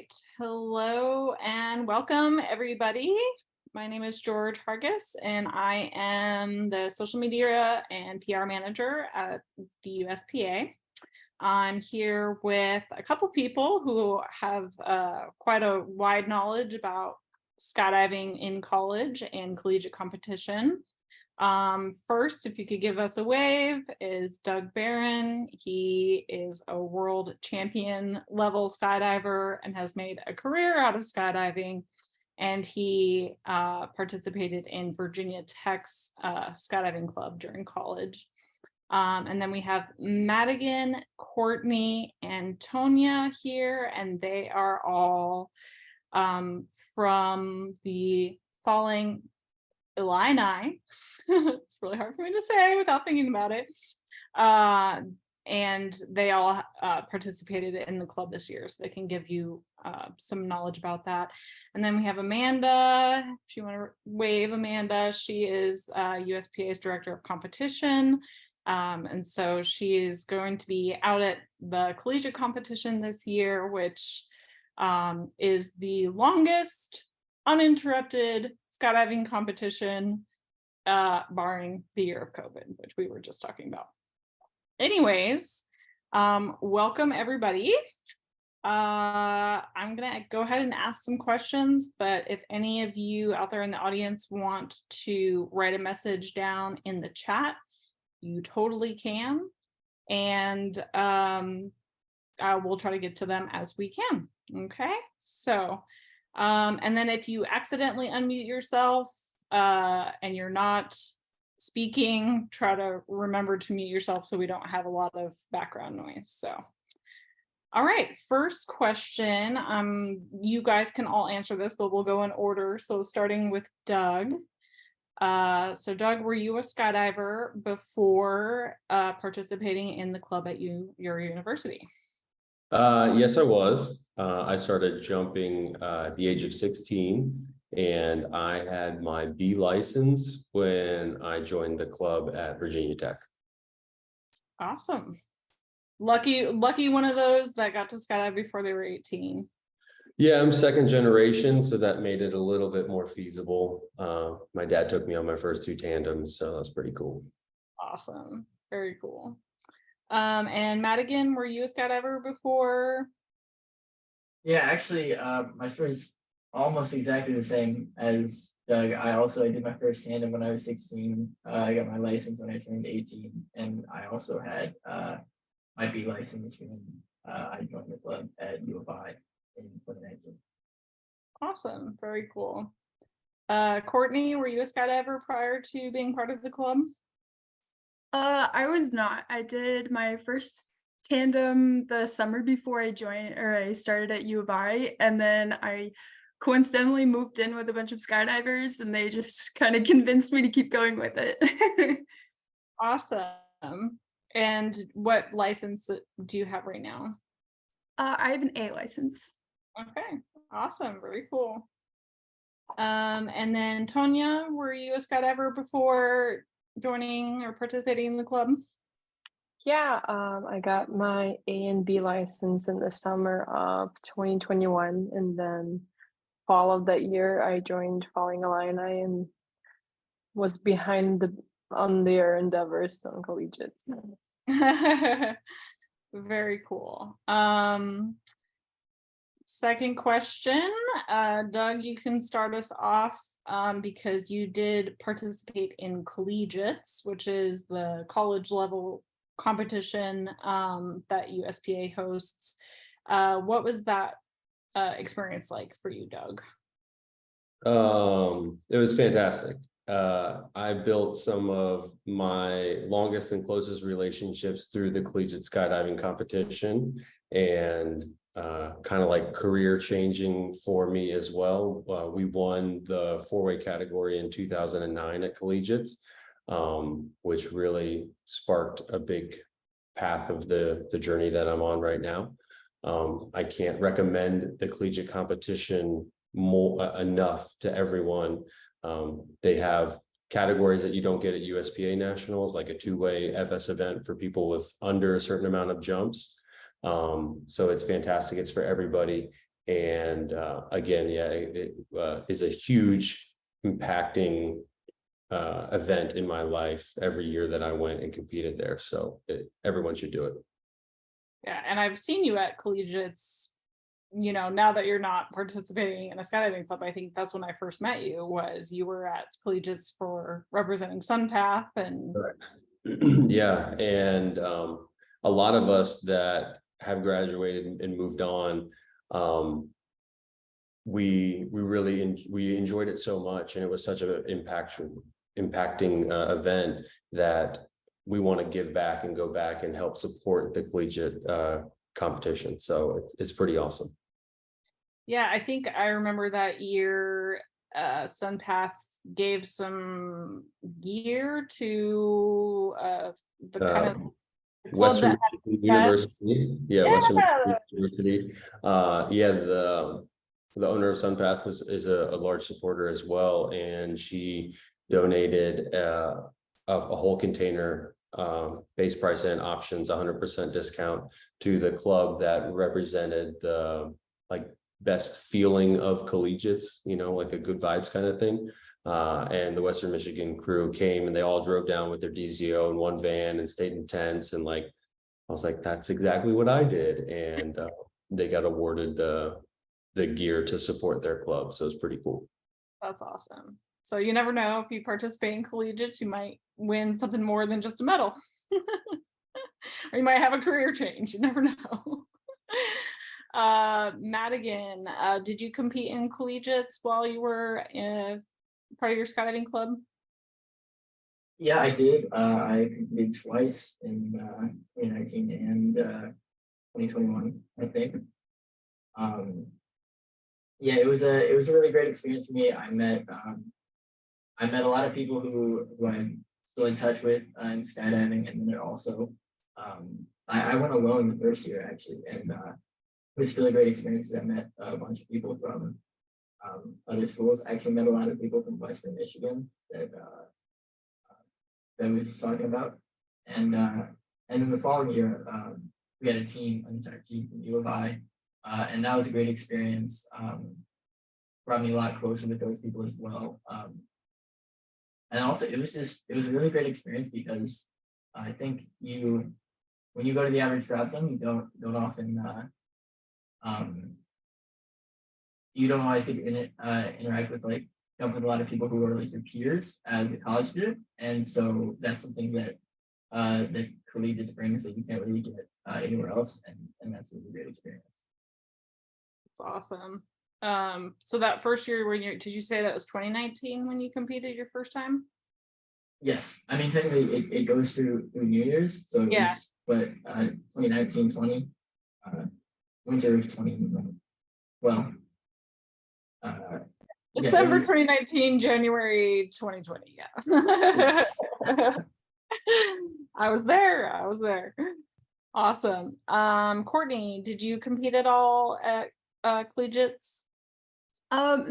right. Hello and welcome, everybody. My name is George Hargis, and I am the social media and PR manager at the USPA. I'm here with a couple people who have quite a wide knowledge about skydiving in college and collegiate competition. First, if you could give us a wave, is Doug Barron. He is a world champion level skydiver and has made a career out of skydiving. And he participated in Virginia Tech's skydiving club during college. And then we have Madigan, Courtney, and Tonya here, and they are all from the Falling Illini. It's really hard for me to say without thinking about it. And they all participated in the club this year, so they can give you some knowledge about that. And then we have Amanda. If you want to wave, Amanda, she is USPA's Director of Competition. And so she is going to be out at the collegiate competition this year, which is the longest uninterrupted skydiving competition, barring the year of COVID, which we were just talking about. Anyways, welcome everybody. I'm gonna go ahead and ask some questions, but if any of you out there in the audience want to write a message down in the chat, you totally can, and I will try to get to them as we can. Okay, so and then if you accidentally unmute yourself and you're not speaking, try to remember to mute yourself so we don't have a lot of background noise. So, all right, first question. You guys can all answer this, but we'll go in order. So starting with Doug. So Doug, were you a skydiver before participating in the club at your university? Yes, I was. I started jumping at the age of 16, and I had my B license when I joined the club at Virginia Tech. Awesome. Lucky one of those that got to skydive before they were 18. Yeah, I'm second generation, so that made it a little bit more feasible. My dad took me on my first 2 tandems, so that's pretty cool. Awesome. Very cool. And Madigan, were you a skydiver before? Yeah, actually, my story's almost exactly the same as Doug. I did my first tandem when I was 16. I got my license when I turned 18, and I also had my B license when I joined the club at UFI in 2019. Awesome, very cool. Courtney, were you a skydiver prior to being part of the club? I was not. I did my first tandem the summer before I started at U of I, and then I coincidentally moved in with a bunch of skydivers, and they just kind of convinced me to keep going with it. Awesome. And what license do you have right now? I have an A license. Okay, awesome, very cool. And then Tonya, were you a skydiver before joining or participating in the club? Yeah, I got my A and B license in the summer of 2021, and then fall of that year I joined Falling Illini and was behind on their endeavors on collegiate. Very cool. Second question, Doug, you can start us off because you did participate in collegiates, which is the college level competition that USPA hosts. What was that experience like for you, Doug? It was fantastic. I built some of my longest and closest relationships through the collegiate skydiving competition, and kind of like career changing for me as well. We won the 4-way category in 2009 at collegiates, which really sparked a big path of the journey that I'm on right now. I can't recommend the collegiate competition enough to everyone. They have categories that you don't get at USPA nationals, like a 2-way FS event for people with under a certain amount of jumps. So it's fantastic. It's for everybody. And again, yeah, it is a huge impacting event in my life every year that I went and competed there. So everyone should do it. Yeah, and I've seen you at collegiates, now that you're not participating in a skydiving club. I think that's when I first met you, was you were at collegiates for representing Sunpath. And yeah, and a lot of us that have graduated and moved on, we really we enjoyed it so much, and it was such an impacting event that we want to give back and go back and help support the collegiate competition. So it's pretty awesome. yeah, I think I remember that year Sunpath gave some gear to the kind of the club Western that Michigan University. Yeah, Western Michigan University. Yeah, the owner of Sunpath is a large supporter as well, and she donated a whole container, base price and options, 100% discount to the club that represented the like best feeling of collegiates, like a good vibes kind of thing. And the Western Michigan crew came, and they all drove down with their DZO in one van and stayed in tents. And like, I was like, that's exactly what I did. And they got awarded the gear to support their club. So it's pretty cool. That's awesome. So you never know, if you participate in collegiates, you might win something more than just a medal. Or you might have a career change. You never know. Madigan, did you compete in collegiates while you were in part of your skydiving club? Yeah, I did. I competed twice in 2019 and 2021, I think. Yeah, it was a really great experience for me. I met a lot of people who I'm still in touch with in skydiving, and then it also I went alone the first year actually, and it was still a great experience. I met a bunch of people from other schools. I actually met a lot of people from Western Michigan that we was talking about, and in the following year we had an entire team from U of I, and that was a great experience. Brought me a lot closer with those people as well, and also it was a really great experience because I think when you go to the average drop zone, you don't often you don't always get to interact with jump with a lot of people who are like your peers as a college student, and so that's something that the collegiate brings that you can't really get anywhere else, and that's a really great experience. It's awesome. So that first year, did you say that was 2019 when you competed your first time? Yes, I mean technically it goes through New Year's, so it was, but 2019, 20, winter of 20, well, December 2019, January 2020. Yeah. Yes. I was there. Awesome. Courtney, did you compete at all at collegiates?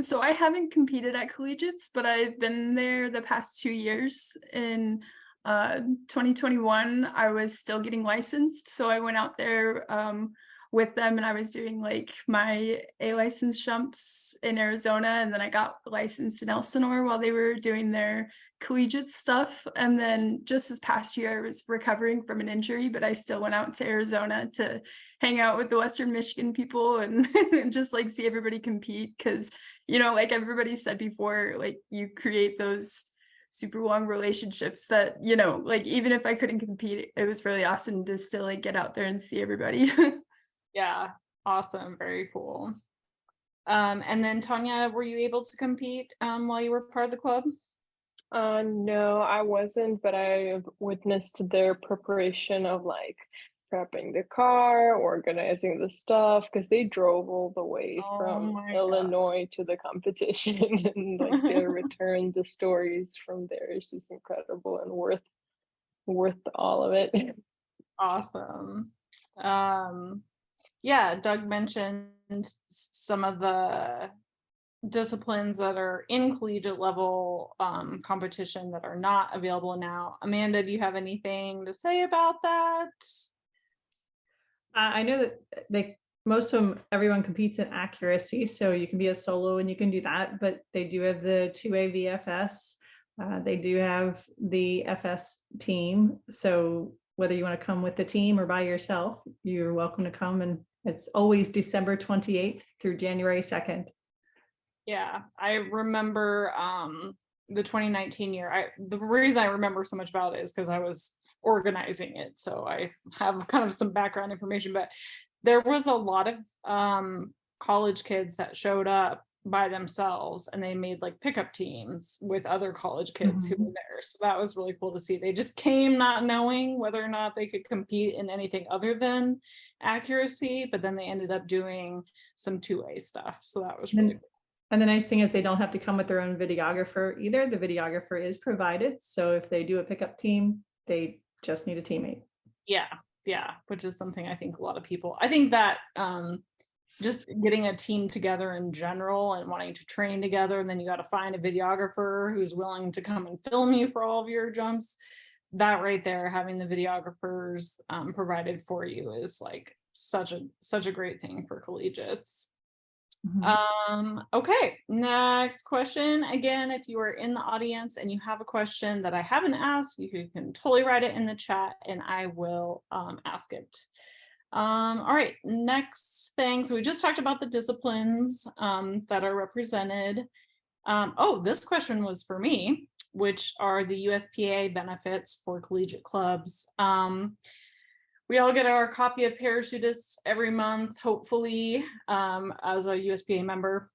So I haven't competed at collegiates, but I've been there the past 2 years. In 2021, I was still getting licensed, so I went out there with them, and I was doing like my A license jumps in Arizona, and then I got licensed in Elsinore while they were doing their collegiate stuff. And then just this past year, I was recovering from an injury, but I still went out to Arizona to hang out with the Western Michigan people and just like see everybody compete, because like everybody said before, like you create those super long relationships that like even if I couldn't compete, it was really awesome to still like get out there and see everybody. Yeah, awesome, very cool. And then Tanya, were you able to compete while you were part of the club? No, I wasn't, but I witnessed their preparation of like prepping the car, organizing the stuff, because they drove all the way from Illinois to the competition, and like their return, the stories from there is just incredible and worth all of it. Awesome. Yeah, Doug mentioned some of the disciplines that are in collegiate level competition that are not available now. Amanda, do you have anything to say about that? I know that most of them, everyone competes in accuracy. So you can be a solo and you can do that, but they do have the 2A VFS. They do have the FS team. So whether you want to come with the team or by yourself, you're welcome to come. And it's always December 28th through January 2nd. Yeah, I remember the 2019 year. The reason I remember so much about it is because I was organizing it. So I have kind of some background information, but there was a lot of college kids that showed up by themselves, and they made like pickup teams with other college kids who were there. So that was really cool to see. They just came not knowing whether or not they could compete in anything other than accuracy, but then they ended up doing some 2A stuff. So that was really cool. And the nice thing is they don't have to come with their own videographer either. The videographer is provided. So if they do a pickup team, they just need a teammate. Yeah, which is something I think a lot of people, I think that just getting a team together in general and wanting to train together, and then you got to find a videographer who's willing to come and film you for all of your jumps. That right there, having the videographers provided for you is like such a great thing for collegiates. Okay, next question. Again, if you are in the audience and you have a question that I haven't asked, you can totally write it in the chat and I will ask it. All right, next thing. So we just talked about the disciplines that are represented. Oh, this question was for me, which are the USPA benefits for collegiate clubs. We all get our copy of Parachutist every month, hopefully, as a USPA member.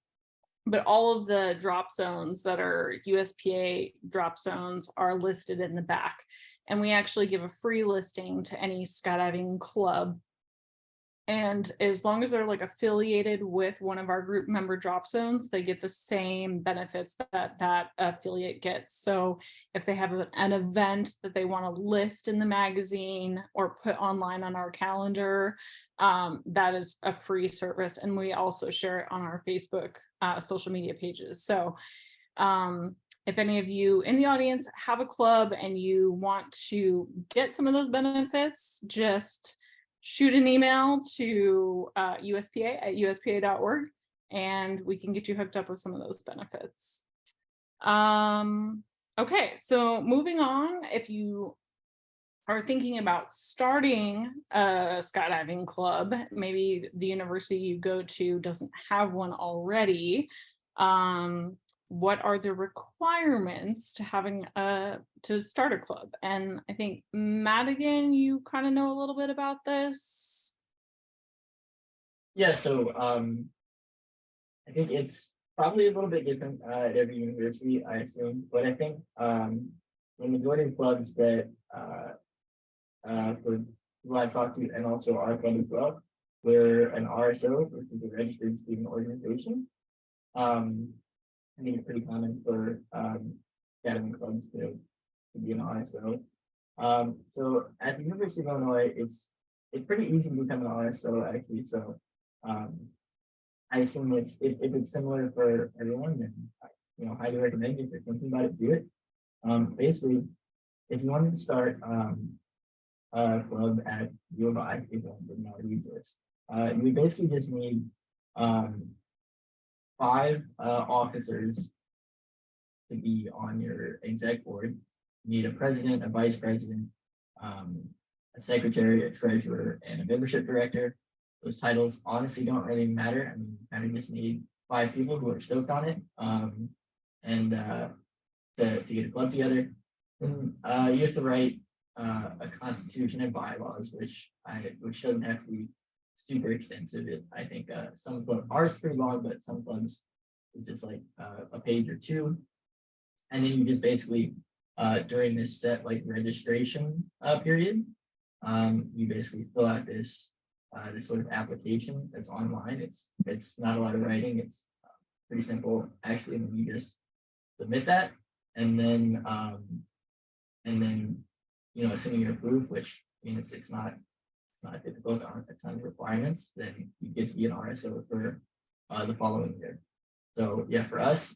But all of the drop zones that are USPA drop zones are listed in the back. And we actually give a free listing to any skydiving club. And as long as they're like affiliated with one of our group member drop zones, they get the same benefits that affiliate gets. So if they have an event that they want to list in the magazine or put online on our calendar, that is a free service. And we also share it on our Facebook social media pages. So if any of you in the audience have a club and you want to get some of those benefits, just shoot an email to USPA@uspa.org and we can get you hooked up with some of those benefits. Okay, so moving on, if you are thinking about starting a skydiving club, maybe the university you go to doesn't have one already, what are the requirements to having to start a club? And I think Madigan, you kind of know a little bit about this. Yeah, so I think it's probably a little bit different at every university, I assume, but I think the majority of clubs that for who I've talked to, and also our club as well, we're an RSO, which is a registered student organization. I think it's pretty common for skydiving clubs to be an RSO. So at the University of Illinois, it's pretty easy to become an RSO actually. So I assume if it's similar for everyone, then highly recommend it. If you're thinking about it, do it. Basically, if you wanted to start a club at U of I, if one didn't already exist, you basically just need 5 officers to be on your exec board. You need a president, a vice president, a secretary, a treasurer, and a membership director. Those titles honestly don't really matter. I mean, you kind of just need 5 people who are stoked on it, and to get a club together. Then you have to write a constitution and bylaws, which doesn't have to be super extensive. I think some clubs, ours is pretty long, but some clubs it's just like a page or 2. And then you just basically during this set like registration period, you basically fill out this sort of application that's online. It's not a lot of writing. It's pretty simple actually. And then you just submit that, and then assuming you're approved, which means it's not difficult, there aren't a ton of requirements, then you get to be an RSO for the following year. So yeah, for us,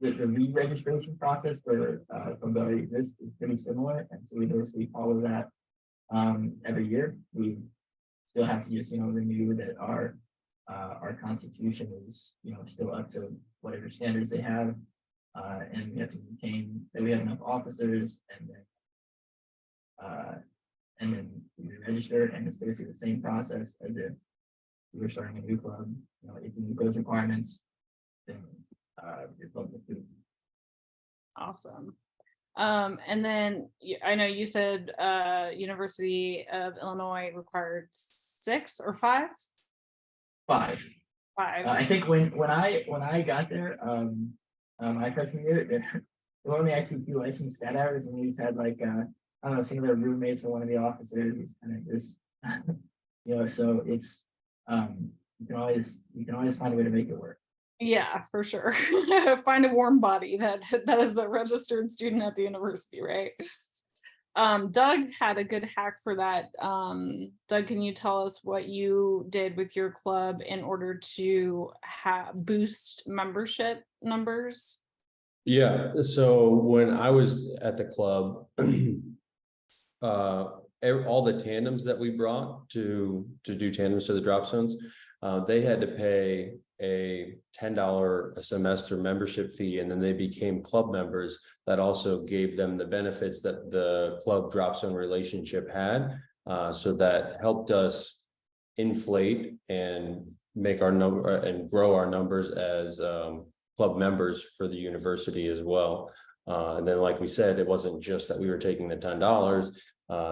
the re-registration process for clubs that already exist is pretty similar, and so we basically follow that every year. We still have to just, renew that our constitution is, still up to whatever standards they have. And we have to maintain that we have enough officers, and then we register, and it's basically the same process as if we were starting a new club. If you meet those requirements, then your club's approved. Awesome. And then I know you said University of Illinois required 6 or 5? 5. 5. I think when I got there, my freshman year, there were only actually 2 licensed skydivers, and we just had like I don't know, some of their roommates or one of the officers, and it just so it's you can always find a way to make it work. Yeah, for sure. Find a warm body that is a registered student at the university, right? Doug had a good hack for that. Doug, can you tell us what you did with your club in order to boost membership numbers? Yeah, so when I was at the club, all the tandems that we brought to do tandems to the drop zones, they had to pay a $10 a semester membership fee, and then they became club members. That also gave them the benefits that the club drop zone relationship had. So that helped us inflate and make our number and grow our numbers as club members for the university as well. And then, like we said, it wasn't just that we were taking the $10.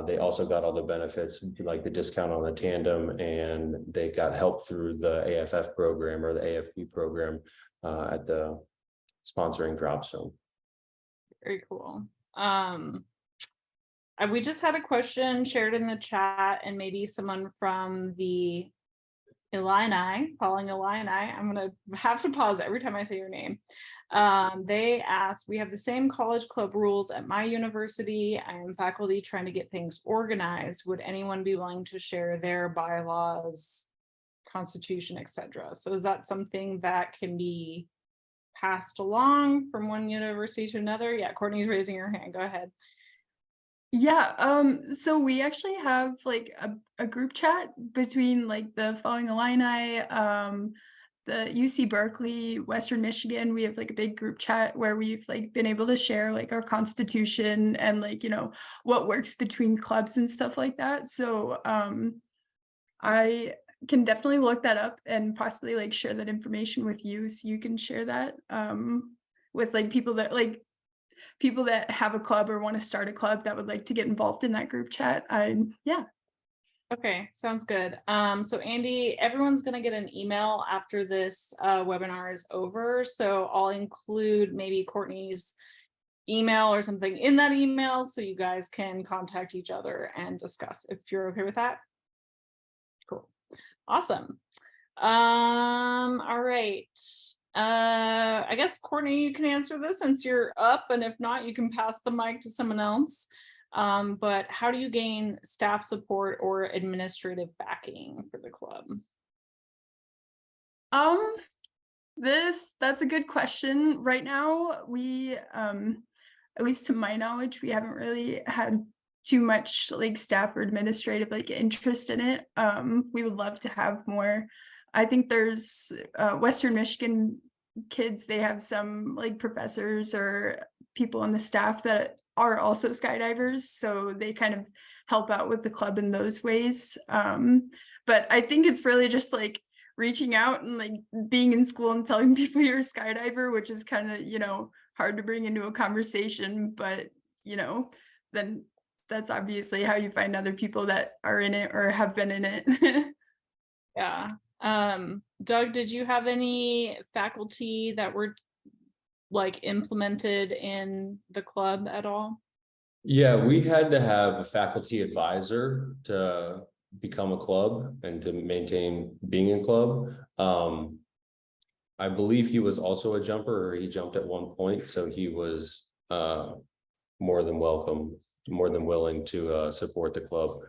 They also got all the benefits, like the discount on the tandem, and they got help through the AFF program or the AFP program at the sponsoring drop zone. Very cool. We just had a question shared in the chat, and maybe someone from the Falling Illini, I'm going to have to pause every time I say your name. They asked, we have the same college club rules at my university. I am faculty trying to get things organized. Would anyone be willing to share their bylaws, constitution, etc.? So is that something that can be passed along from one university to another? Yeah, Courtney's raising her hand. Go ahead. Yeah, so we actually have like a group chat between like the Falling Illini, the UC Berkeley, Western Michigan. We have like a big group chat where we've like been able to share like our constitution and like, what works between clubs and stuff like that. So I can definitely look that up and possibly like share that information with you, so you can share that with like people that have a club or want to start a club that would like to get involved in that group chat. Yeah. Okay, sounds good. So Andy, everyone's going to get an email after this webinar is over. So I'll include maybe Courtney's email or something in that email, so you guys can contact each other and discuss, if you're okay with that. Cool. Awesome. All right. I guess Courtney, you can answer this since you're up, and if not, you can pass the mic to someone else. But how do you gain staff support or administrative backing for the club? That's a good question. Right now, we at least to my knowledge, we haven't really had too much like staff or administrative like interest in it. We would love to have more. I think there's Western Michigan kids, they have some like professors or people on the staff that are also skydivers, so they kind of help out with the club in those ways. But I think it's really just like reaching out and like being in school and telling people you're a skydiver, which is kind of, hard to bring into a conversation, but then that's obviously how you find other people that are in it or have been in it. Yeah. Doug, did you have any faculty that were like implemented in the club at all? Yeah, we had to have a faculty advisor to become a club and to maintain being a club. I believe he was also a jumper, or he jumped at one point, so he was more than willing to support the club.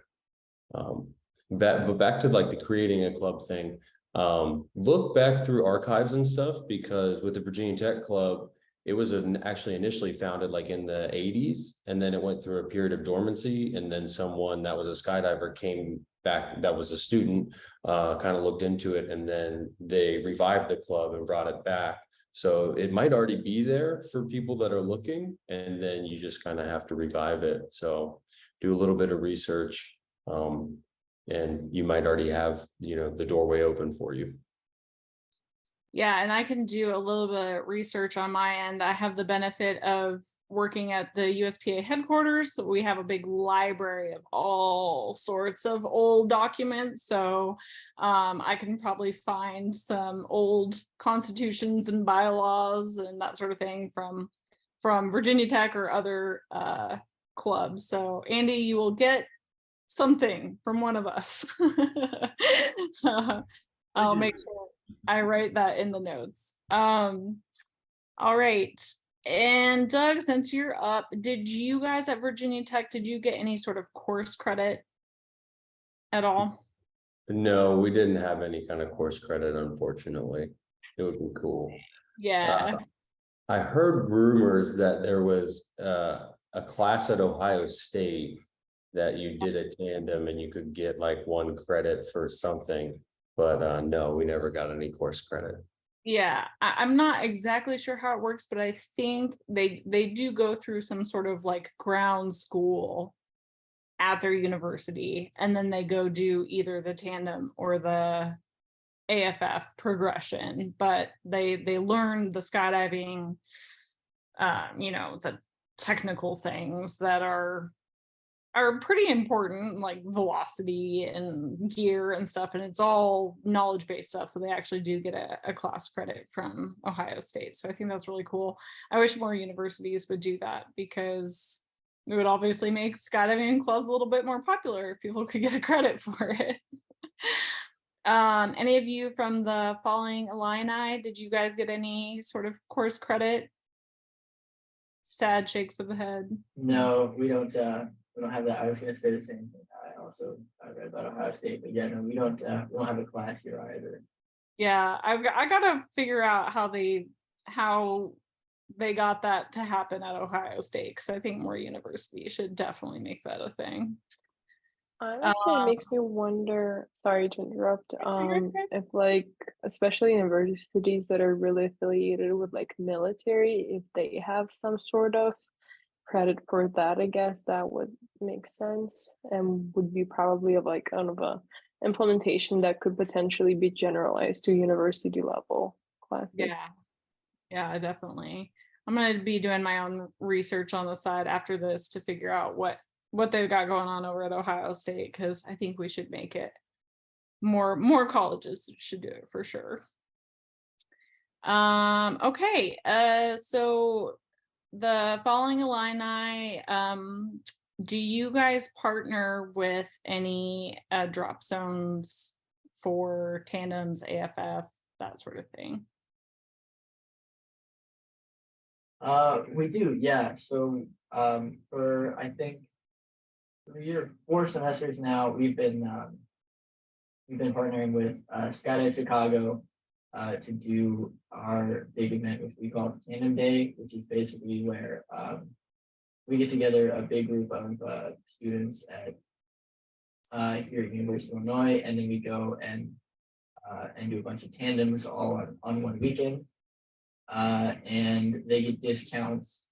But back to like the creating a club thing, look back through archives and stuff, because with the Virginia Tech Club, it was actually initially founded like in the 80s, and then it went through a period of dormancy, and then someone that was a skydiver came back, that was a student, kind of looked into it, and then they revived the club and brought it back. So it might already be there for people that are looking, and then you just kind of have to revive it. So do a little bit of research, and you might already have, the doorway open for you. Yeah, and I can do a little bit of research on my end. I have the benefit of working at the USPA headquarters. So we have a big library of all sorts of old documents. So I can probably find some old constitutions and bylaws and that sort of thing from Virginia Tech or other clubs. So Andy, you will get something from one of us. I'll make sure I write that in the notes. All right. And Doug, since you're up, did you guys at Virginia Tech, did you get any sort of course credit at all? No, we didn't have any kind of course credit, unfortunately. It would be cool. Yeah. I heard rumors that there was a class at Ohio State that you did a tandem and you could get like 1 credit for something, but no, we never got any course credit. Yeah, I'm not exactly sure how it works, but I think they do go through some sort of like ground school at their university, and then they go do either the tandem or the AFF progression, but they learn the skydiving, the technical things that are pretty important, like velocity and gear and stuff, and it's all knowledge-based stuff. So they actually do get a class credit from Ohio State. So I think that's really cool. I wish more universities would do that, because it would obviously make skydiving clubs a little bit more popular if people could get a credit for it. Any of you from the Falling Illini, did you guys get any sort of course credit? Sad shakes of the head. No, we don't have that. I was going to say the same thing. I read about Ohio State, but yeah, no, we don't have a class here either. Yeah, I gotta figure out how they got that to happen at Ohio State, because I think more universities should definitely make that a thing. Honestly, it makes me wonder, sorry to interrupt, if like, especially universities that are really affiliated with like military, if they have some sort of credit for that, I guess that would make sense and would be probably of like kind of a implementation that could potentially be generalized to university level classes. Yeah, definitely. I'm going to be doing my own research on the side after this to figure out what they've got going on over at Ohio State, because I think we should make it more colleges should do it for sure. Okay, so the Falling Illini, do you guys partner with any drop zones for tandems, AFF, that sort of thing? We do, yeah. So for I think 3 or 4 semesters now, we've been partnering with Skydive Chicago to do our big event, which we call Tandem Day, which is basically where we get together a big group of students at here at University of Illinois, and then we go and do a bunch of tandems all on one weekend, and they get discounts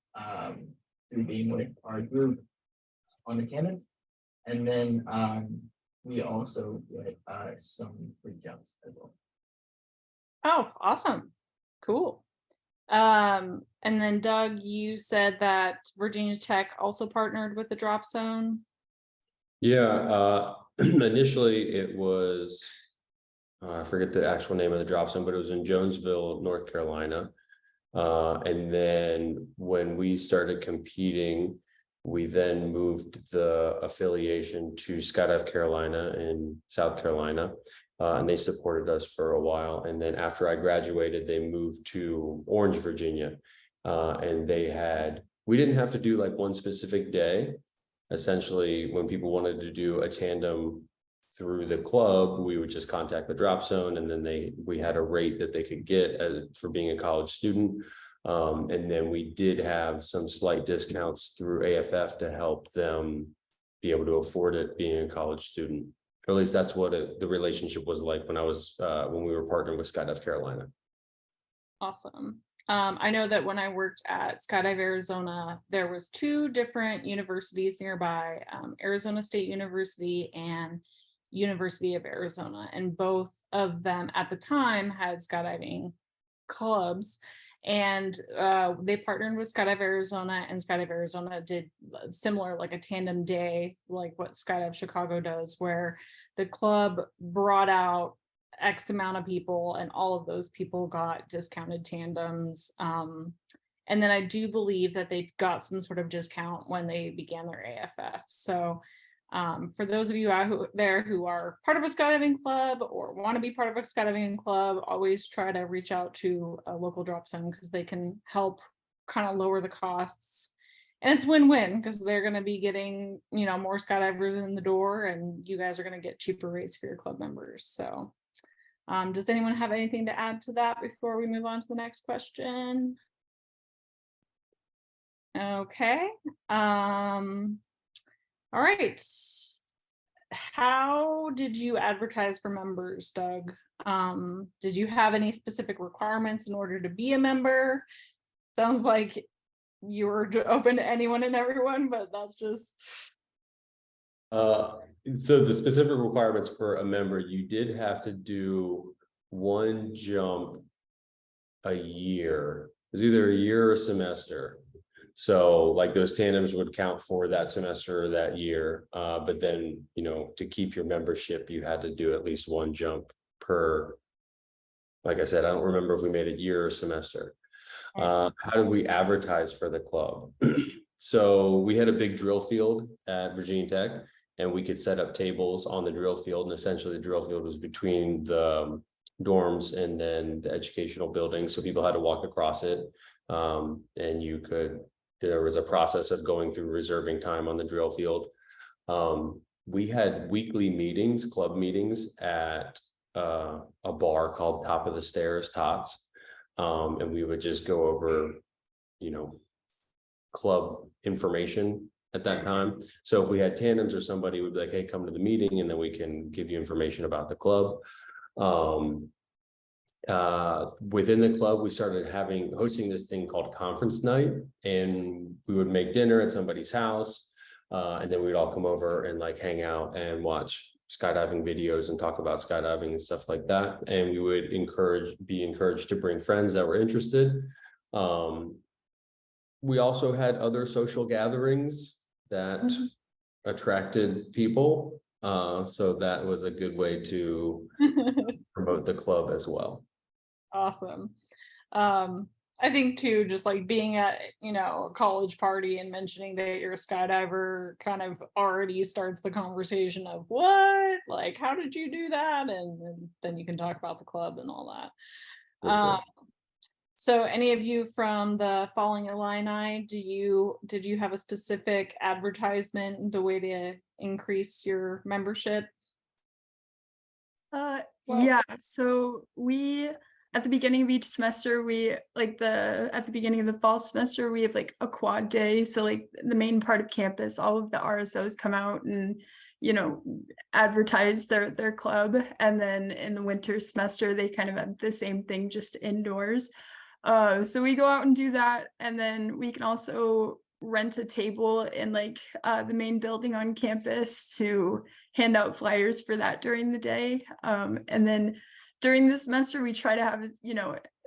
through being with our group on the tandems, and then we also get some free jumps as well. Oh, awesome. Cool. And then Doug, you said that Virginia Tech also partnered with the drop zone. Yeah, initially it was, I forget the actual name of the drop zone, but it was in Jonesville, North Carolina. And then when we started competing, we then moved the affiliation to Skydive Carolina in South Carolina, and they supported us for a while. And then after I graduated, they moved to Orange, Virginia, and we didn't have to do like one specific day. Essentially, when people wanted to do a tandem through the club, we would just contact the drop zone, and then we had a rate that they could get for being a college student. And then we did have some slight discounts through AFF to help them be able to afford it being a college student. Or at least that's what the relationship was like when we were partnering with Skydive Carolina. Awesome. I know that when I worked at Skydive Arizona, there was 2 different universities nearby, Arizona State University and University of Arizona, and both of them at the time had skydiving clubs, and they partnered with Skydive Arizona, and Skydive Arizona did similar, like a tandem day, like what Skydive Chicago does, where the club brought out X amount of people and all of those people got discounted tandems. And then I do believe that they got some sort of discount when they began their AFF. So for those of you out there who are part of a skydiving club or want to be part of a skydiving club, always try to reach out to a local drop zone, because they can help kind of lower the costs. And it's win-win, because they're going to be getting, more skydivers in the door, and you guys are going to get cheaper rates for your club members. So does anyone have anything to add to that before we move on to the next question? Okay. All right. How did you advertise for members, Doug? Did you have any specific requirements in order to be a member? Sounds like you were open to anyone and everyone, but that's just... So the specific requirements for a member, you did have to do 1 jump a year. It was either a year or a semester. So like those tandems would count for that semester or that year. But then, to keep your membership, you had to do at least 1 jump per, like I said, I don't remember if we made it year or semester. How did we advertise for the club? So we had a big drill field at Virginia Tech, and we could set up tables on the drill field. And essentially the drill field was between the dorms and then the educational building. So people had to walk across it. And there was a process of going through reserving time on the drill field. We had weekly meetings, club meetings at a bar called Top of the Stairs, Tots. And we would just go over, club information at that time. So if we had tandems or somebody would be like, hey, come to the meeting, and then we can give you information about the club. Within the club, we started hosting this thing called conference night, and we would make dinner at somebody's house. And then we'd all come over and like hang out and watch skydiving videos and talk about skydiving and stuff like that. And we would be encouraged to bring friends that were interested. We also had other social gatherings that attracted people. So that was a good way to promote the club as well. Awesome. I think too, just like being at, a college party and mentioning that you're a skydiver kind of already starts the conversation of what, like, how did you do that? And then you can talk about the club and all that. Sure. So any of you from the Falling Illini, did you have a specific advertisement, the way to increase your membership? Yeah, so we, at the beginning of each semester, at the beginning of the fall semester, we have like a quad day. So like the main part of campus, all of the RSOs come out and, advertise their club. And then in the winter semester, they kind of have the same thing, just indoors. So we go out and do that. And then we can also rent a table in like the main building on campus to hand out flyers for that during the day. And then during the semester, we try to have,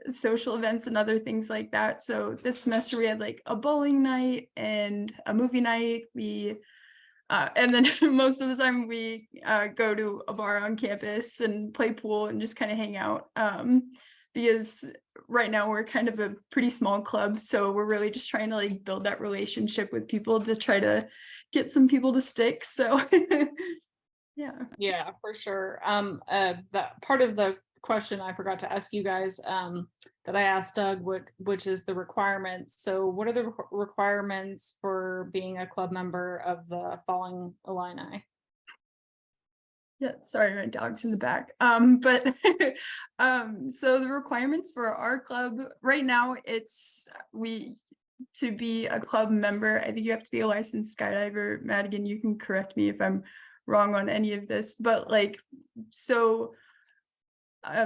social events and other things like that. So this semester we had like a bowling night and a movie night. And then most of the time we go to a bar on campus and play pool and just kind of hang out. Because right now we're kind of a pretty small club. So we're really just trying to like build that relationship with people to try to get some people to stick. So Yeah, for sure. That part of the question I forgot to ask you guys that I asked Doug, which is the requirements. So what are the requirements for being a club member of the Falling Illini? Yeah, sorry, my dog's in the back. But so the requirements for our club right now, to be a club member, I think you have to be a licensed skydiver. Madigan, you can correct me if I'm wrong on any of this, but like, so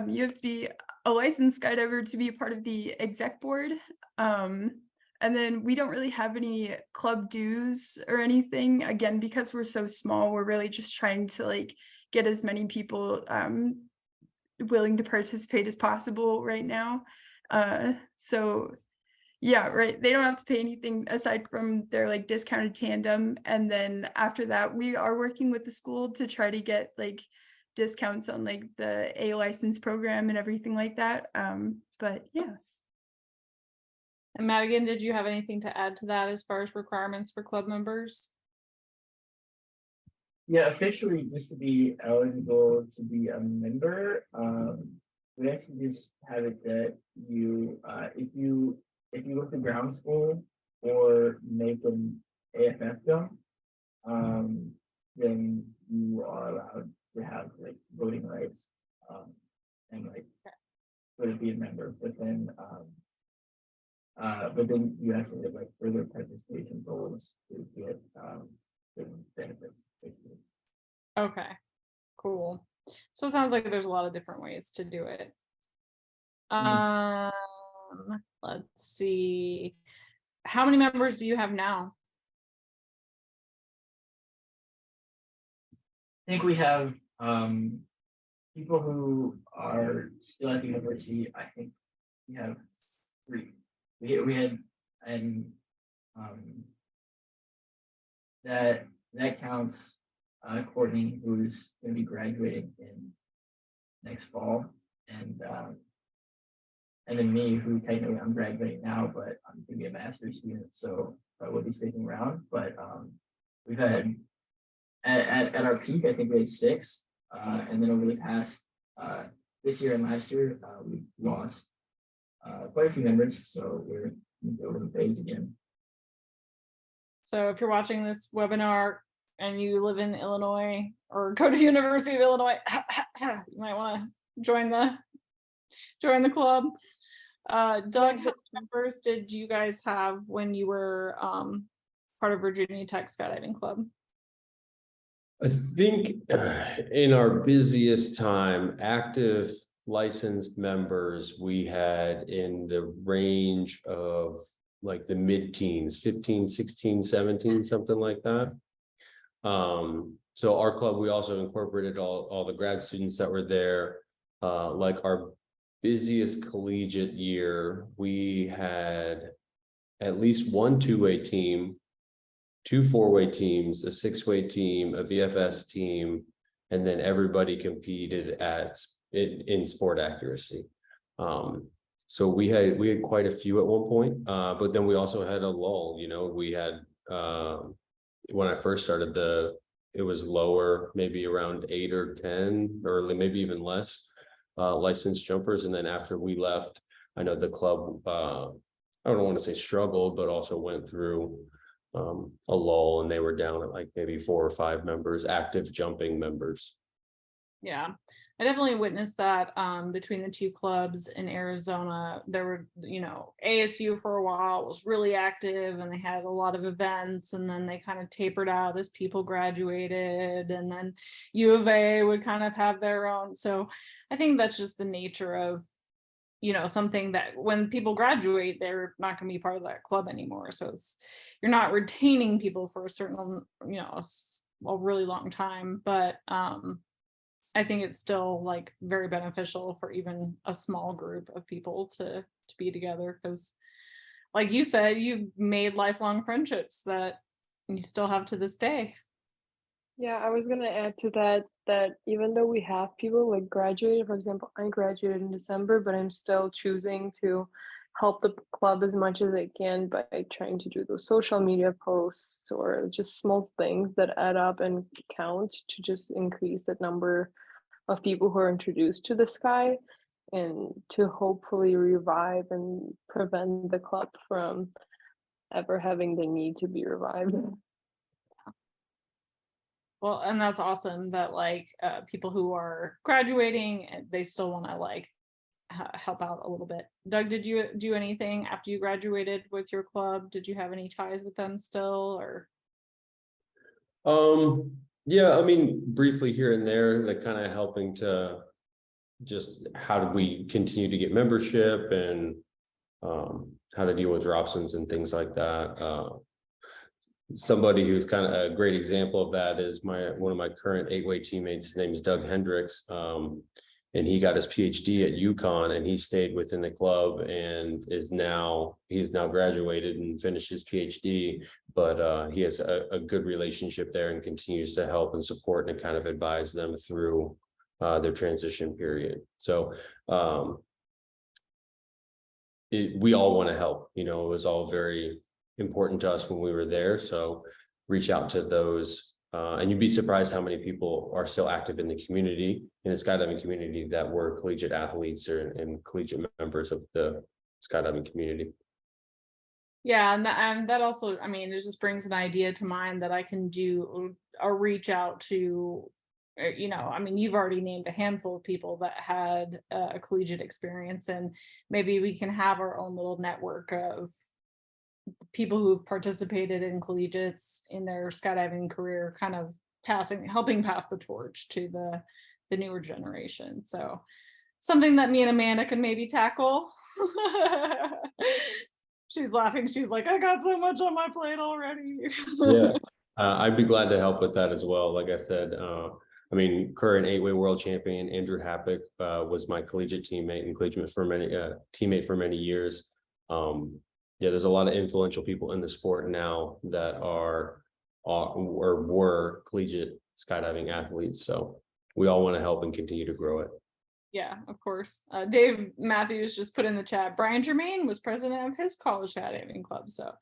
you have to be a licensed skydiver to be a part of the exec board. And then we don't really have any club dues or anything. Again, because we're so small, we're really just trying to like get as many people willing to participate as possible right now. So yeah, right. They don't have to pay anything aside from their like discounted tandem. And then after that, we are working with the school to try to get like discounts on like the A license program and everything like that. But yeah. And Madigan, did you have anything to add to that as far as requirements for club members? Yeah, officially, just to be eligible to be a member, we actually just have it that you, if you go to ground school or make an AFF jump, then you are allowed to have like voting rights, and like sort of be a member. But then you actually have like further participation goals to get certain benefits. Basically. Okay, cool. So it sounds like there's a lot of different ways to do it. Let's see. How many members do you have now? I think we have people who are still at the university. I think we have 3. We had, and that counts Courtney, who's going to be graduating in next fall, and then me, who technically I'm graduating now, but I'm going to be a master's student, so I will be sticking around. But we've had at our peak, I think we had 6, and then over the past this year and last year, we've lost quite a few members, so we're over the phase again. So if you're watching this webinar and you live in Illinois or go to University of Illinois, you might want to join the club. Doug, how many members did you guys have when you were part of Virginia Tech Skydiving Club? I think in our busiest time, active licensed members, we had in the range of like the mid-teens, 15, 16, 17, something like that. So our club, we also incorporated all the grad students that were there. Like our busiest collegiate year, we had at least 1 2-way team, 2 4-way teams, a 6-way team, a VFS team, and then everybody competed in sport accuracy. So we had quite a few at one point, but then we also had a lull. You know, we had when I first started, it was lower, maybe around 8 or 10, or maybe even less licensed jumpers. And then after we left, I know the club, I don't want to say struggled, but also went through a lull, and they were down at like maybe 4 or 5 members, active jumping members. Yeah, I definitely witnessed that between the 2 clubs in Arizona. There were, ASU for a while was really active and they had a lot of events, and then they kind of tapered out as people graduated, and then U of A would kind of have their own. So I think that's just the nature of, something that when people graduate, they're not going to be part of that club anymore. So you're not retaining people for a certain, a really long time, but I think it's still like very beneficial for even a small group of people to be together, because like you said, you've made lifelong friendships that you still have to this day. Yeah, I was gonna add to that even though we have people like graduated, for example, I graduated in December, but I'm still choosing to help the club as much as I can by trying to do those social media posts or just small things that add up and count to just increase that number of people who are introduced to the sky, and to hopefully revive and prevent the club from ever having the need to be revived. Well, and that's awesome that like people who are graduating, they still want to like help out a little bit. Doug, did you do anything after you graduated with your club? Did you have any ties with them still, or? Yeah, I mean, briefly here and there, like kind of helping to just how do we continue to get membership and how to deal with drop-ins and things like that. Somebody who's kind of a great example of that is one of my current 8-way teammates. His name is Doug Hendricks. And he got his PhD at UConn, and he stayed within the club and he's now graduated and finished his PhD, but he has a good relationship there and continues to help and support and kind of advise them through their transition period. So we all want to help, it was all very important to us when we were there. So reach out to those. And you'd be surprised how many people are still active in the community, in the skydiving community, that were collegiate athletes and collegiate members of the skydiving community. Yeah, and that also, I mean, it just brings an idea to mind that I can do a reach out to, I mean, you've already named a handful of people that had a collegiate experience, and maybe we can have our own little network of people who've participated in collegiates in their skydiving career, kind of helping pass the torch to the newer generation. So something that me and Amanda can maybe tackle. She's laughing. She's like, I got so much on my plate already. Yeah, I'd be glad to help with that as well. Like I said, I mean, current 8-way world champion Andrew Happick was my collegiate teammate and teammate for many years. Yeah, there's a lot of influential people in the sport now that are or were collegiate skydiving athletes. So we all want to help and continue to grow it. Yeah, of course. Dave Matthews just put in the chat, Brian Germain was president of his college skydiving club. So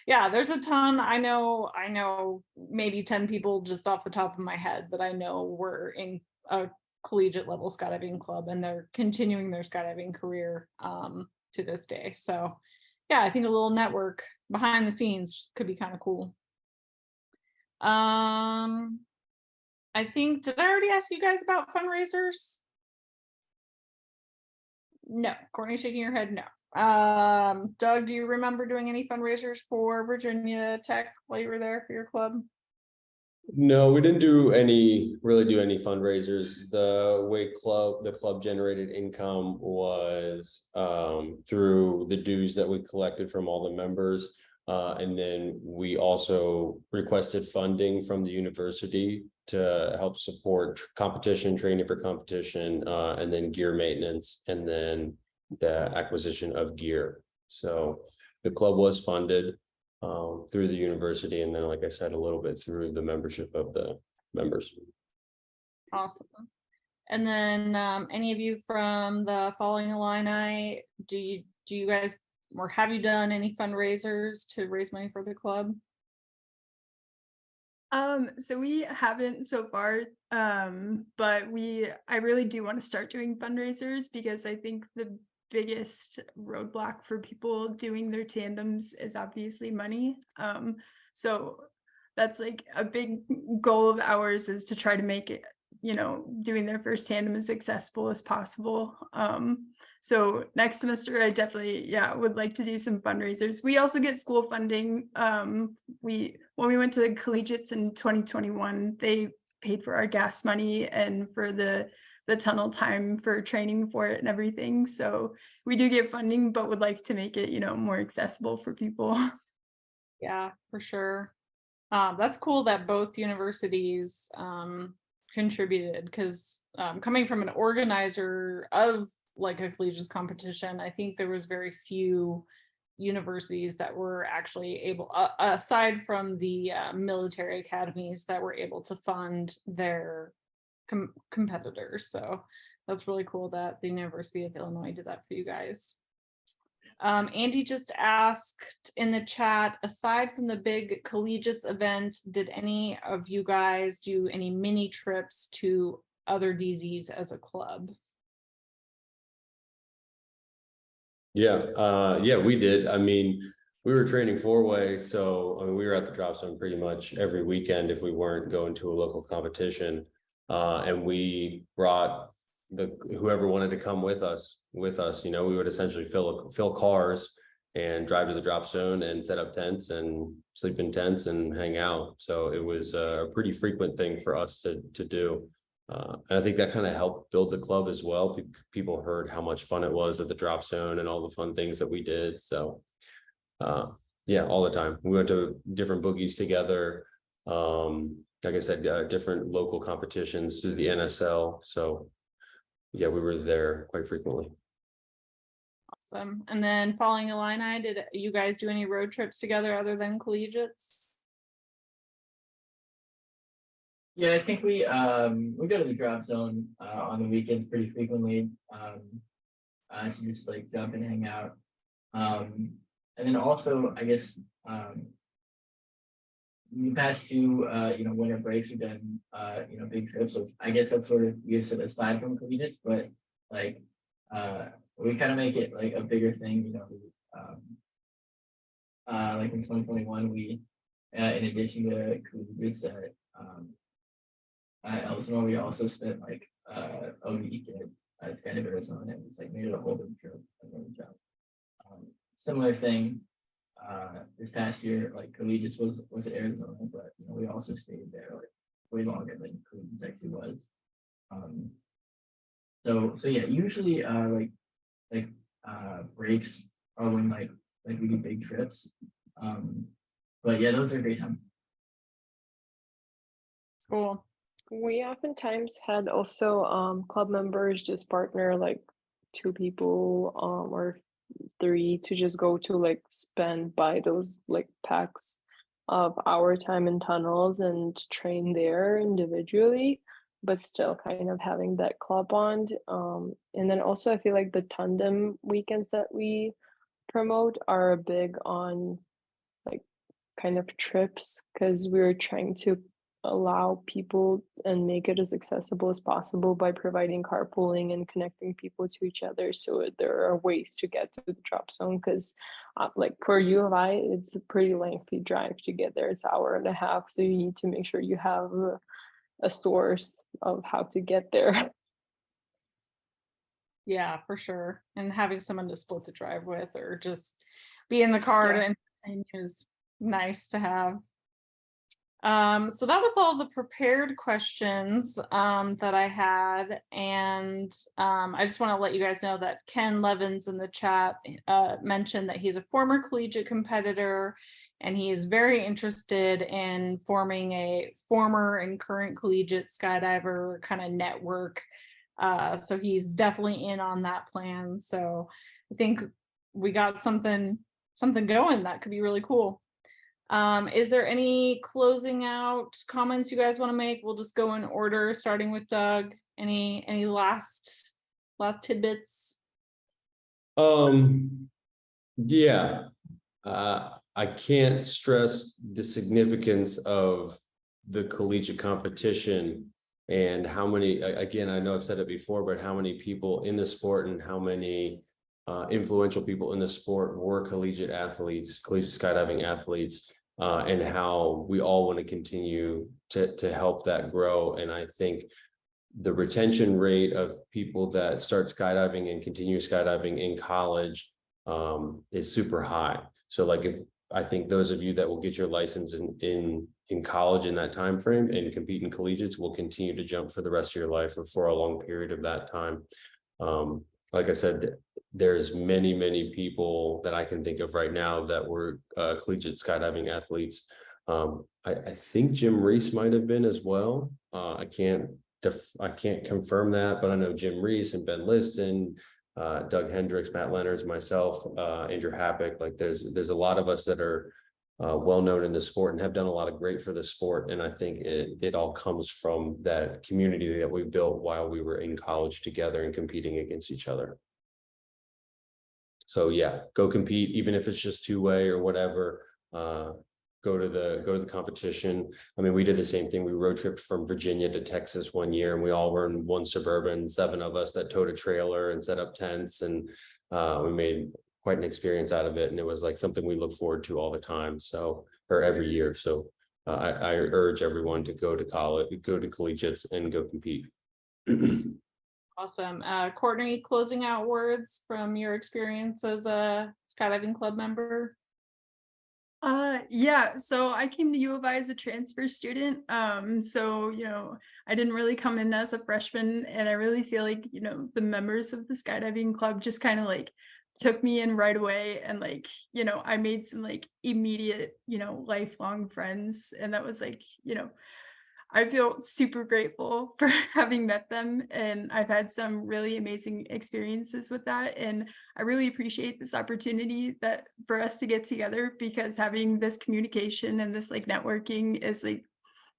yeah, there's a ton. I know maybe 10 people just off the top of my head that I know were in a collegiate level skydiving club, and they're continuing their skydiving career to this day. So yeah, I think a little network behind the scenes could be kind of cool. I think, did I already ask you guys about fundraisers? No. Courtney shaking your head, no. Doug, do you remember doing any fundraisers for Virginia Tech while you were there for your club? No, we didn't really do any fundraisers. The way the club generated income was through the dues that we collected from all the members. And then we also requested funding from the university to help support competition, training for competition, and then gear maintenance, and then the acquisition of gear. So the club was funded through the university, and then, like I said, a little bit through the membership of the members. Awesome. And then any of you from the Falling Illini, do you guys, or have you done any fundraisers to raise money for the club? So we haven't so far, but I really do want to start doing fundraisers, because I think the biggest roadblock for people doing their tandems is obviously money. So that's like a big goal of ours, is to try to make it, doing their first tandem as accessible as possible. So next semester, I definitely, would like to do some fundraisers. We also get school funding. When we went to the collegiates in 2021, they paid for our gas money and for the tunnel time for training for it and everything. So we do get funding, but would like to make it, more accessible for people. Yeah, for sure. That's cool that both universities contributed, because coming from an organizer of like a collegiate competition, I think there was very few universities that were actually able, aside from the military academies, that were able to fund their competitors. So that's really cool that the University of Illinois did that for you guys. Andy just asked in the chat, aside from the big collegiates event, did any of you guys do any mini trips to other DZs as a club? Yeah, we did. I mean, we were training 4-way, so I mean, we were at the drop zone pretty much every weekend if we weren't going to a local competition. And we brought whoever wanted to come with us. You know, we would essentially fill cars and drive to the drop zone and set up tents and sleep in tents and hang out. So it was a pretty frequent thing for us to do. And I think that kind of helped build the club as well. People heard how much fun it was at the drop zone and all the fun things that we did. So yeah, all the time. We went to different boogies together. Like I said, different local competitions through the NSL. So yeah, we were there quite frequently. Awesome. And then Falling Illini, did you guys do any road trips together other than collegiates? Yeah, I think we go to the drop zone on the weekends pretty frequently. To just like jump and hang out. And then also, I guess, the past two, winter breaks, we've done, big trips. So I guess that's sort of, you said, aside from collegiates, but like, we kind of make it like a bigger thing, like in 2021, we, in addition to collegiates at Elsinore, we also spent like a week at Skydiving Arizona, and it's like made it a whole big trip. Similar thing this past year, like collegiates was Arizona, but we also stayed there like way longer than collegiates actually was. So yeah, usually breaks are when like we do big trips. But yeah, those are great time. Cool. We oftentimes had also club members just partner like 2 people or 3 to just go to like spend by those like packs of our time in tunnels and train there individually, but still kind of having that club bond. And then also I feel like the tandem weekends that we promote are big on like kind of trips, because we're trying to allow people and make it as accessible as possible by providing carpooling and connecting people to each other. So there are ways to get to the drop zone, because like for U of I, it's a pretty lengthy drive to get there. It's 1.5 hours. So you need to make sure you have a source of how to get there. Yeah, for sure. And having someone to split the drive with or just be in the car to entertain you is nice to have. So that was all the prepared questions that I had, and I just want to let you guys know that Ken Levins in the chat mentioned that he's a former collegiate competitor, and he is very interested in forming a former and current collegiate skydiver kind of network. So he's definitely in on that plan. So I think we got something going that could be really cool. Is there any closing out comments you guys want to make? We'll just go in order, starting with Doug. Any last tidbits? Yeah. I can't stress the significance of the collegiate competition and how many, again, I know I've said it before, but how many people in the sport and how many influential people in the sport were collegiate skydiving athletes. And how we all want to continue to help that grow. And I think the retention rate of people that start skydiving and continue skydiving in college is super high. So like I think those of you that will get your license in college in that time frame and compete in collegiates will continue to jump for the rest of your life or for a long period of that time. Like I said, there's many people that I can think of right now that were collegiate skydiving athletes. I think Jim Reese might have been as well. I can't confirm that, but I know Jim Reese and Ben Liston, Doug Hendricks, Matt Leonards, myself, Andrew Happick. Like there's a lot of us that are well known in the sport and have done a lot of great for the sport. And I think it all comes from that community that we built while we were in college together and competing against each other. So yeah, go compete, even if it's just 2-way or whatever. Go to the competition. I mean, we did the same thing. We road tripped from Virginia to Texas one year, and we all were in one Suburban, 7 of us that towed a trailer and set up tents, and we made quite an experience out of it. And it was like something we look forward to all the time. So, or every year. So I urge everyone to go to college, go to collegiates and go compete. Awesome. Courtney, closing out words from your experience as a skydiving club member? Yeah, so I came to U of I as a transfer student. So, I didn't really come in as a freshman, and I really feel like, the members of the skydiving club just kind of like took me in right away. And like, I made some like immediate, lifelong friends. And that was like, I feel super grateful for having met them, and I've had some really amazing experiences with that. And I really appreciate this opportunity that for us to get together, because having this communication and this like networking is like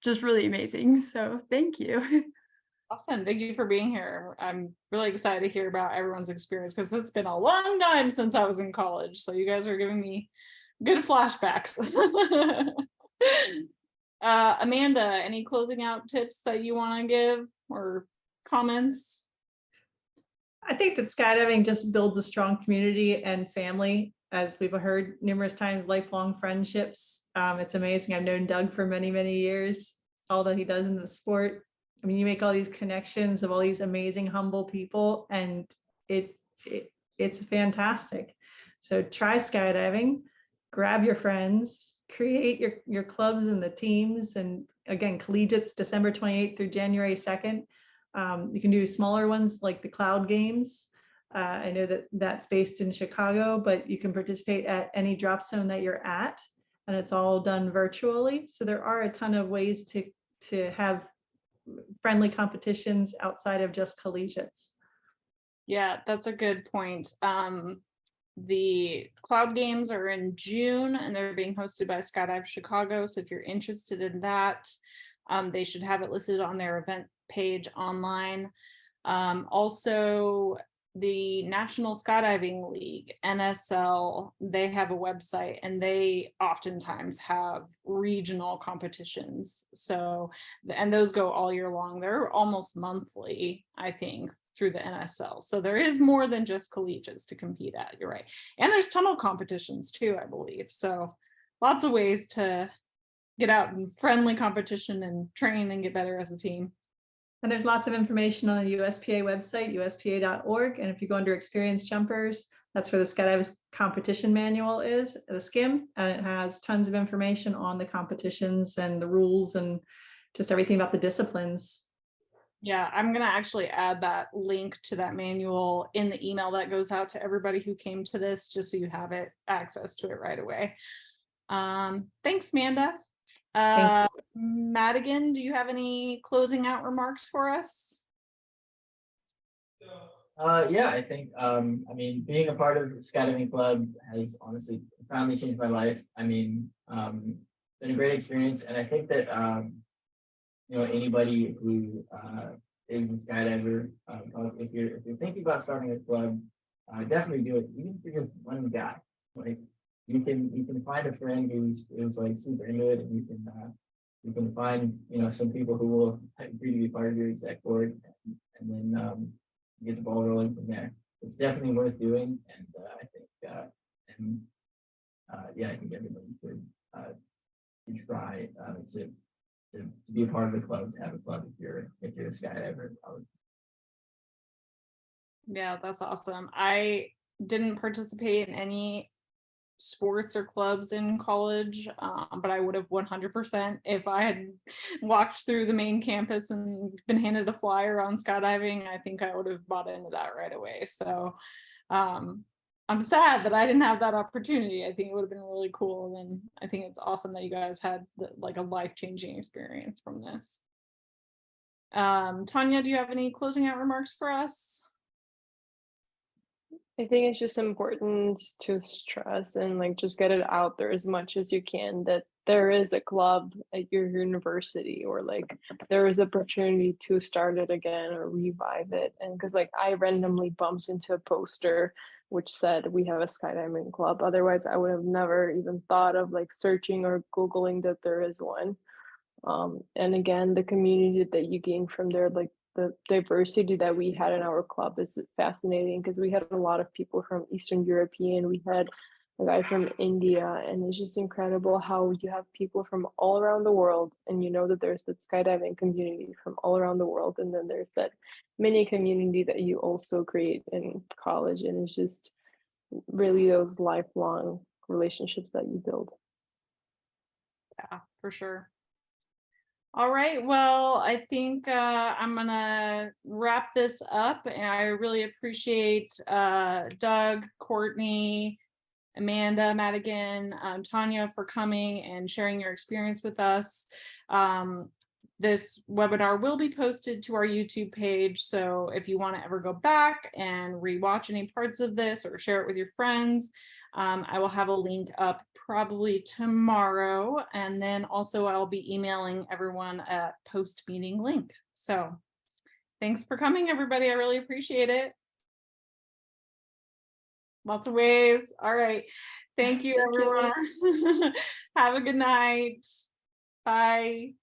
just really amazing. So thank you. Awesome. Thank you for being here. I'm really excited to hear about everyone's experience because it's been a long time since I was in college. So you guys are giving me good flashbacks. Amanda, any closing out tips that you want to give or comments? I think that skydiving just builds a strong community and family, as we've heard numerous times, lifelong friendships. It's amazing. I've known Doug for many, many years, all that he does in the sport. I mean, you make all these connections of all these amazing, humble people, and it's fantastic. So try skydiving, grab your friends, create your clubs and the teams. And again, collegiates December 28th through January 2nd. You can do smaller ones like the Cloud Games. I know that that's based in Chicago, but you can participate at any drop zone that you're at, and it's all done virtually. So there are a ton of ways to have friendly competitions outside of just collegiates. Yeah, that's a good point. The Cloud Games are in June and they're being hosted by Skydive Chicago. So if you're interested in that, they should have it listed on their event page online. Also, the National Skydiving League, NSL, they have a website and they oftentimes have regional competitions. So, and those go all year long. They're almost monthly, I think, through the NSL. So there is more than just collegiates to compete at, you're right. And there's tunnel competitions too, I believe. So lots of ways to get out in friendly competition and train and get better as a team. And there's lots of information on the USPA website, uspa.org. And if you go under experienced jumpers, that's where the Skydive competition manual is, the SKIM, and it has tons of information on the competitions and the rules and just everything about the disciplines. Yeah, I'm going to actually add that link to that manual in the email that goes out to everybody who came to this, just so you have it access to it right away. Thanks, Amanda. Madigan, do you have any closing out remarks for us? Yeah, I think I mean, being a part of the skydiving club has honestly profoundly changed my life. I mean, been a great experience, and I think that anybody who is a skydiver, if you're thinking about starting a club, definitely do it. Even if you're just one guy, like you can find a friend who's like super into it, and you can find some people who will agree to be part of your exec board, and then get the ball rolling from there. It's definitely worth doing, and I think yeah, I think everybody should try to be a part of the club, to have a club if you're a skydiver. Yeah, that's awesome. I didn't participate in any sports or clubs in college, but I would have 100% if I had walked through the main campus and been handed a flyer on skydiving. I think I would have bought into that right away. So I'm sad that I didn't have that opportunity. I think it would have been really cool, and I think it's awesome that you guys had like a life-changing experience from this. Tanya, do you have any closing out remarks for us? I think it's just important to stress and like just get it out there as much as you can that there is a club at your university, or like there is opportunity to start it again or revive it. And because like I randomly bumped into a poster which said we have a skydiving club. Otherwise, I would have never even thought of like searching or Googling that there is one. And again, the community that you gain from there, like the diversity that we had in our club is fascinating, because we had a lot of people from Eastern European, we had a guy from India, and it's just incredible how you have people from all around the world, and you know that there's that skydiving community from all around the world, and then there's that mini community that you also create in college, and it's just really those lifelong relationships that you build. Yeah, for sure. All right, well, I think I'm gonna wrap this up, and I really appreciate Doug, Courtney, Amanda, Madigan, Tanya for coming and sharing your experience with us. This webinar will be posted to our YouTube page, so if you want to ever go back and rewatch any parts of this or share it with your friends, I will have a link up probably tomorrow, and then also I'll be emailing everyone a post-meeting link. So thanks for coming, everybody. I really appreciate it. Lots of waves. All right. Thank you, everyone. Have a good night. Bye.